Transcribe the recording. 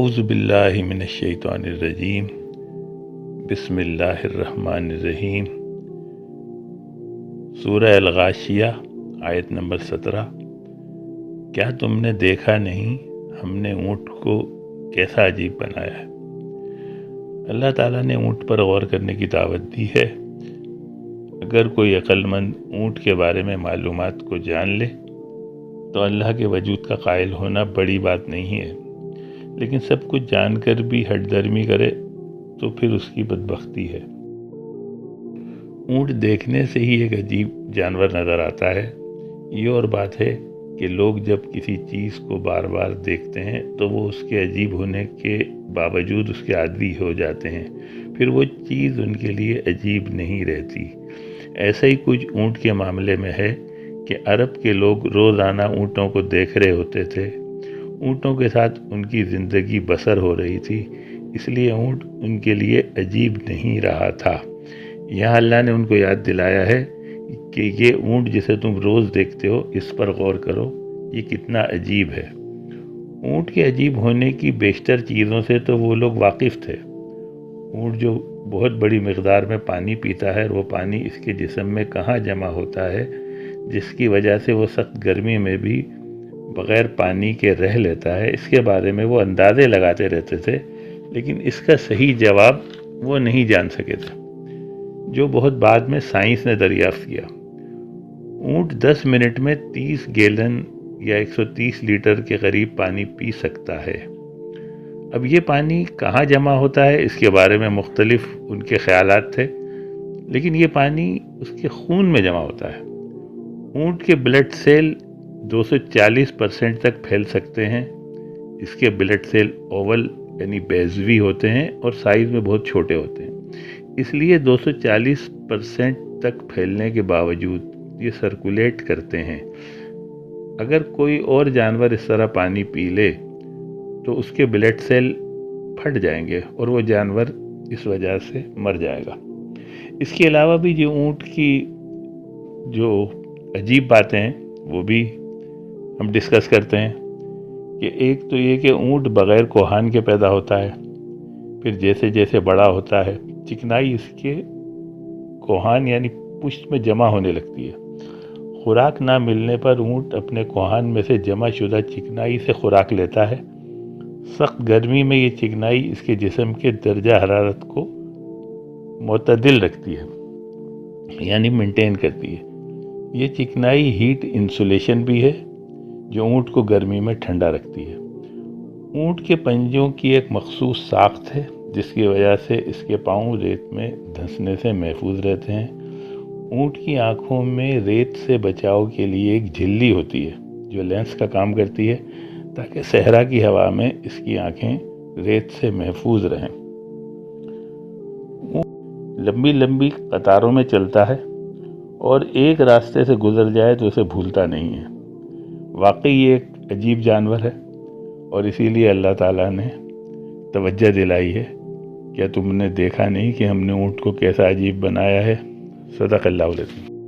اعوذ باللہ من الشیطان الرجیم بسم اللہ الرحمن الرحیم۔ سورہ الغاشیہ آیت نمبر 17۔ کیا تم نے دیکھا نہیں ہم نے اونٹ کو کیسا عجیب بنایا ہے؟ اللہ تعالیٰ نے اونٹ پر غور کرنے کی دعوت دی ہے۔ اگر کوئی عقل مند اونٹ کے بارے میں معلومات کو جان لے تو اللہ کے وجود کا قائل ہونا بڑی بات نہیں ہے، لیکن سب کچھ جان کر بھی ہٹ درمی کرے تو پھر اس کی بدبختی ہے۔ اونٹ دیکھنے سے ہی ایک عجیب جانور نظر آتا ہے۔ یہ اور بات ہے کہ لوگ جب کسی چیز کو بار بار دیکھتے ہیں تو وہ اس کے عجیب ہونے کے باوجود اس کے عادی ہو جاتے ہیں، پھر وہ چیز ان کے لیے عجیب نہیں رہتی۔ ایسا ہی کچھ اونٹ کے معاملے میں ہے کہ عرب کے لوگ روزانہ اونٹوں کو دیکھ رہے ہوتے تھے۔ اونٹوں کے ساتھ ان کی زندگی بسر ہو رہی تھی، اس لیے اونٹ ان کے لیے عجیب نہیں رہا تھا۔ یہاں اللہ نے ان کو یاد دلایا ہے کہ یہ اونٹ جسے تم روز دیکھتے ہو اس پر غور کرو، یہ کتنا عجیب ہے۔ اونٹ کے عجیب ہونے کی بیشتر چیزوں سے تو وہ لوگ واقف تھے۔ اونٹ جو بہت بڑی مقدار میں پانی پیتا ہے اور وہ پانی اس کے جسم میں کہاں جمع ہوتا ہے، جس کی وجہ سے وہ سخت گرمی میں بھی بغیر پانی کے رہ لیتا ہے، اس کے بارے میں وہ اندازے لگاتے رہتے تھے، لیکن اس کا صحیح جواب وہ نہیں جان سکے تھے، جو بہت بعد میں سائنس نے دریافت کیا۔ اونٹ 10 منٹ میں 30 گیلن یا 130 لیٹر کے قریب پانی پی سکتا ہے۔ اب یہ پانی کہاں جمع ہوتا ہے اس کے بارے میں مختلف ان کے خیالات تھے، لیکن یہ پانی اس کے خون میں جمع ہوتا ہے۔ اونٹ کے بلڈ سیل 240% تک پھیل سکتے ہیں۔ اس کے بلڈ سیل اوول یعنی بیضوی ہوتے ہیں اور سائز میں بہت چھوٹے ہوتے ہیں، اس لیے 240% تک پھیلنے کے باوجود یہ سرکولیٹ کرتے ہیں۔ اگر کوئی اور جانور اس طرح پانی پی لے تو اس کے بلڈ سیل پھٹ جائیں گے اور وہ جانور اس وجہ سے مر جائے گا۔ اس کے علاوہ بھی جو اونٹ کی جو عجیب باتیں ہیں وہ بھی ہم ڈسکس کرتے ہیں کہ ایک تو یہ کہ اونٹ بغیر کوہان کے پیدا ہوتا ہے، پھر جیسے جیسے بڑا ہوتا ہے چکنائی اس کے کوہان یعنی پشت میں جمع ہونے لگتی ہے۔ خوراک نہ ملنے پر اونٹ اپنے کوہان میں سے جمع شدہ چکنائی سے خوراک لیتا ہے۔ سخت گرمی میں یہ چکنائی اس کے جسم کے درجہ حرارت کو معتدل رکھتی ہے یعنی مینٹین کرتی ہے۔ یہ چکنائی ہیٹ انسولیشن بھی ہے جو اونٹ کو گرمی میں ٹھنڈا رکھتی ہے۔ اونٹ کے پنجوں کی ایک مخصوص ساخت ہے جس کی وجہ سے اس کے پاؤں ریت میں دھنسنے سے محفوظ رہتے ہیں۔ اونٹ کی آنکھوں میں ریت سے بچاؤ کے لیے ایک جھلی ہوتی ہے جو لینس کا کام کرتی ہے تاکہ صحرا کی ہوا میں اس کی آنکھیں ریت سے محفوظ رہیں۔ اونٹ لمبی لمبی قطاروں میں چلتا ہے اور ایک راستے سے گزر جائے تو اسے بھولتا نہیں ہے۔ واقعی یہ ایک عجیب جانور ہے اور اسی لیے اللہ تعالیٰ نے توجہ دلائی ہے۔ کیا تم نے دیکھا نہیں کہ ہم نے اونٹ کو کیسا عجیب بنایا ہے؟ صدق اللہ العظیم۔